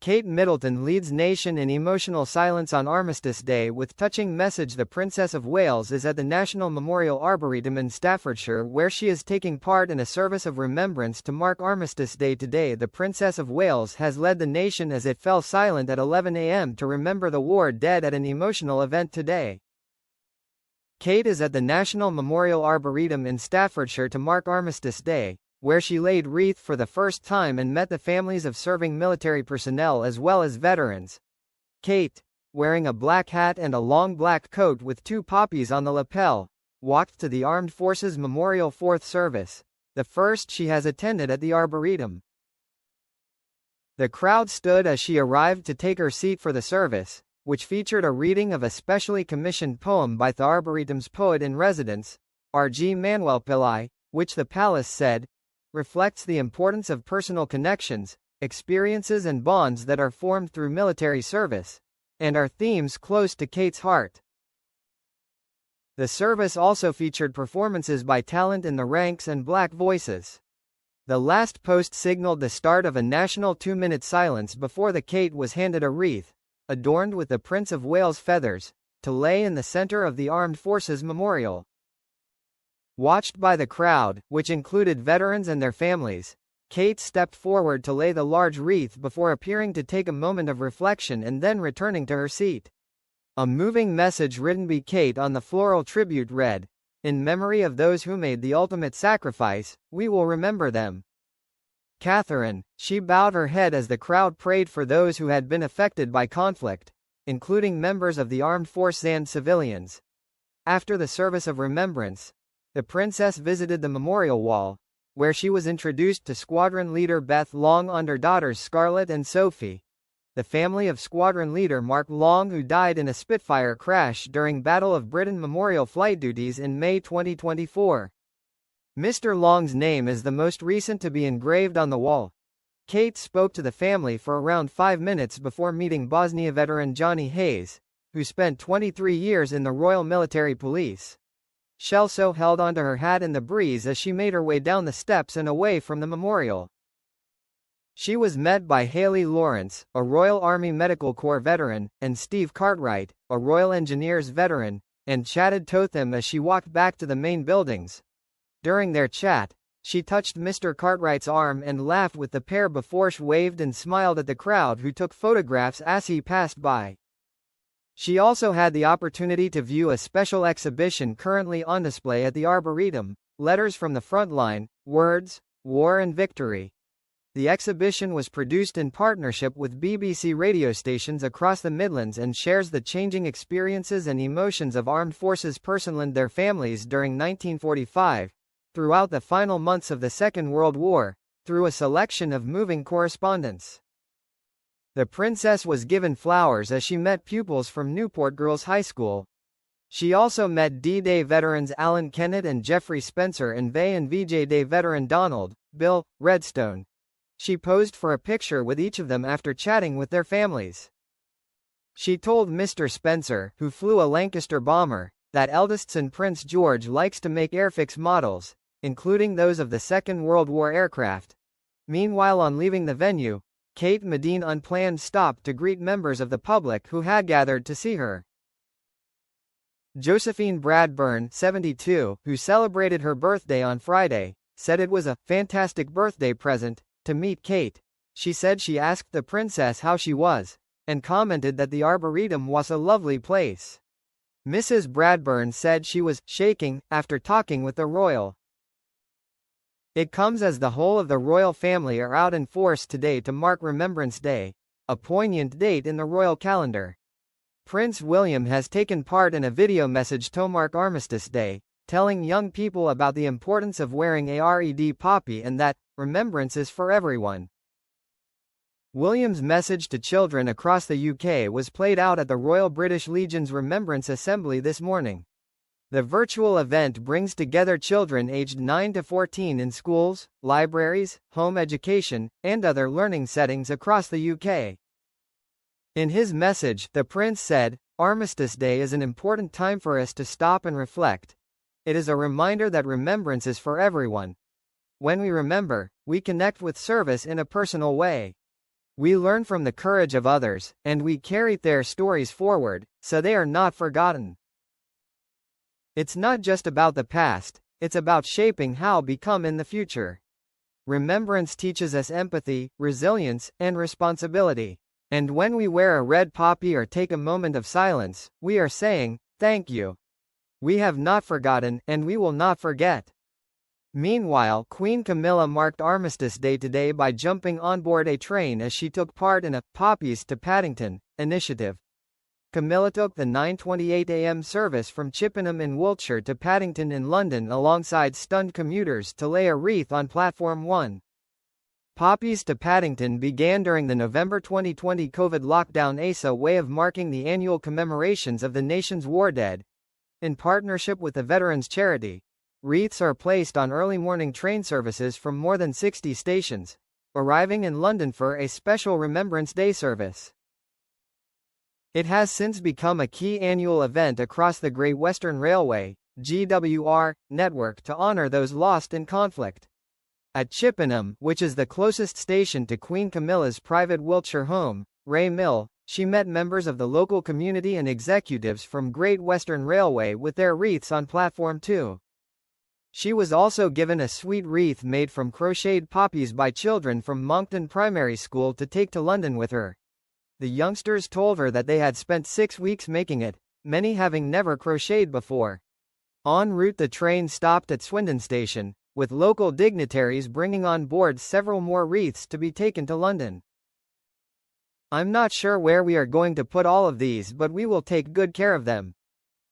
Kate Middleton leads nation in emotional silence on Armistice Day with touching message. The Princess of Wales is at the National Memorial Arboretum in Staffordshire, where she is taking part in a service of remembrance to mark Armistice Day today. The Princess of Wales has led the nation as it fell silent at 11 a.m. to remember the war dead at an emotional event today. Kate is at the National Memorial Arboretum in Staffordshire to mark Armistice Day, where she laid wreath for the first time and met the families of serving military personnel as well as veterans. Kate, wearing a black hat and a long black coat with two poppies on the lapel, walked to the Armed Forces Memorial 4th Service, the first she has attended at the Arboretum. The crowd stood as she arrived to take her seat for the service, which featured a reading of a specially commissioned poem by the Arboretum's poet-in-residence, R.G. Manuel Pillai, which the palace said reflects the importance of personal connections, experiences and bonds that are formed through military service, and are themes close to Kate's heart. The service also featured performances by talent in the ranks and black voices. The last post signaled the start of a national 2-minute silence before the Kate was handed a wreath, adorned with the Prince of Wales feathers, to lay in the center of the Armed Forces Memorial. Watched by the crowd, which included veterans and their families, Kate stepped forward to lay the large wreath before appearing to take a moment of reflection and then returning to her seat. A moving message written by Kate on the floral tribute read, "In memory of those who made the ultimate sacrifice, we will remember them." Catherine, she bowed her head as the crowd prayed for those who had been affected by conflict, including members of the armed forces and civilians. After the service of remembrance, the princess visited the memorial wall, where she was introduced to Squadron Leader Beth Long and her daughters Scarlett and Sophie, the family of Squadron Leader Mark Long, who died in a Spitfire crash during Battle of Britain Memorial flight duties in May 2024. Mr. Long's name is the most recent to be engraved on the wall. Kate spoke to the family for around 5 minutes before meeting Bosnia veteran Johnny Hayes, who spent 23 years in the Royal Military Police. She also held onto her hat in the breeze as she made her way down the steps and away from the memorial. She was met by Haley Lawrence, a Royal Army Medical Corps veteran, and Steve Cartwright, a Royal Engineers veteran, and chatted to them as she walked back to the main buildings. During their chat, she touched Mr. Cartwright's arm and laughed with the pair before she waved and smiled at the crowd who took photographs as he passed by. She also had the opportunity to view a special exhibition currently on display at the Arboretum, Letters from the Frontline, Words, War and Victory. The exhibition was produced in partnership with BBC radio stations across the Midlands and shares the changing experiences and emotions of armed forces personnel and their families during 1945, throughout the final months of the Second World War, through a selection of moving correspondence. The princess was given flowers as she met pupils from Newport Girls High School. She also met D-Day veterans Alan Kennett and Jeffrey Spencer and VA and VJ Day veteran Donald, Bill, Redstone. She posed for a picture with each of them after chatting with their families. She told Mr. Spencer, who flew a Lancaster bomber, that eldest son Prince George likes to make Airfix models, including those of the Second World War aircraft. Meanwhile, on leaving the venue, Kate made an unplanned stop to greet members of the public who had gathered to see her. Josephine Bradburn, 72, who celebrated her birthday on Friday, said it was a fantastic birthday present to meet Kate. She said she asked the princess how she was, and commented that the Arboretum was a lovely place. Mrs. Bradburn said she was shaking after talking with the royal. It comes as the whole of the royal family are out in force today to mark Remembrance Day, a poignant date in the royal calendar. Prince William has taken part in a video message to mark Armistice Day, telling young people about the importance of wearing a red poppy and that remembrance is for everyone. William's message to children across the UK was played out at the Royal British Legion's Remembrance Assembly this morning. The virtual event brings together children aged 9 to 14 in schools, libraries, home education, and other learning settings across the UK. In his message, the Prince said, "Armistice Day is an important time for us to stop and reflect. It is a reminder that remembrance is for everyone. When we remember, we connect with service in a personal way. We learn from the courage of others, and we carry their stories forward, so they are not forgotten. It's not just about the past, it's about shaping how we become in the future. Remembrance teaches us empathy, resilience, and responsibility. And when we wear a red poppy or take a moment of silence, we are saying, thank you. We have not forgotten, and we will not forget. Meanwhile, Queen Camilla marked Armistice Day today by jumping on board a train as she took part in a Poppies to Paddington initiative. Camilla took the 9:28 a.m. service from Chippenham in Wiltshire to Paddington in London alongside stunned commuters to lay a wreath on Platform 1. Poppies to Paddington began during the November 2020 COVID lockdown as a way of marking the annual commemorations of the nation's war dead. In partnership with the Veterans Charity, wreaths are placed on early morning train services from more than 60 stations, arriving in London for a special Remembrance Day service. It has since become a key annual event across the Great Western Railway (GWR) network to honour those lost in conflict. At Chippenham, which is the closest station to Queen Camilla's private Wiltshire home, Ray Mill, she met members of the local community and executives from Great Western Railway with their wreaths on Platform 2. She was also given a sweet wreath made from crocheted poppies by children from Monkton Primary School to take to London with her. The youngsters told her that they had spent 6 weeks making it, many having never crocheted before. En route, the train stopped at Swindon Station, with local dignitaries bringing on board several more wreaths to be taken to London. I'm not sure where we are going to put all of these, but we will take good care of them.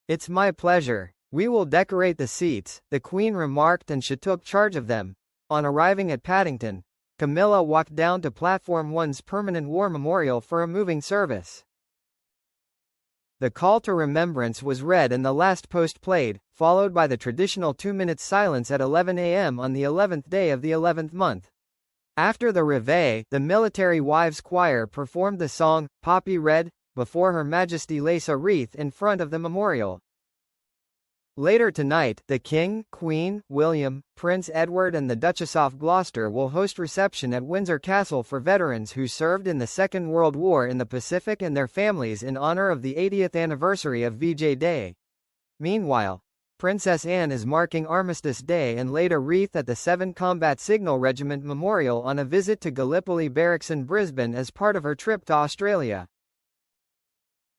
It's my pleasure. We will decorate the seats, the Queen remarked, and she took charge of them. On arriving at Paddington, Camilla walked down to Platform 1's permanent war memorial for a moving service. The call to remembrance was read and the last post played, followed by the traditional 2-minute silence at 11 a.m. on the 11th day of the 11th month. After the reveille, the Military Wives Choir performed the song, Poppy Red, before Her Majesty lays a wreath in front of the memorial. Later tonight, the King, Queen, William, Prince Edward and the Duchess of Gloucester will host reception at Windsor Castle for veterans who served in the Second World War in the Pacific and their families in honor of the 80th anniversary of VJ Day. Meanwhile, Princess Anne is marking Armistice Day and laid a wreath at the 7 Combat Signal Regiment Memorial on a visit to Gallipoli Barracks in Brisbane as part of her trip to Australia.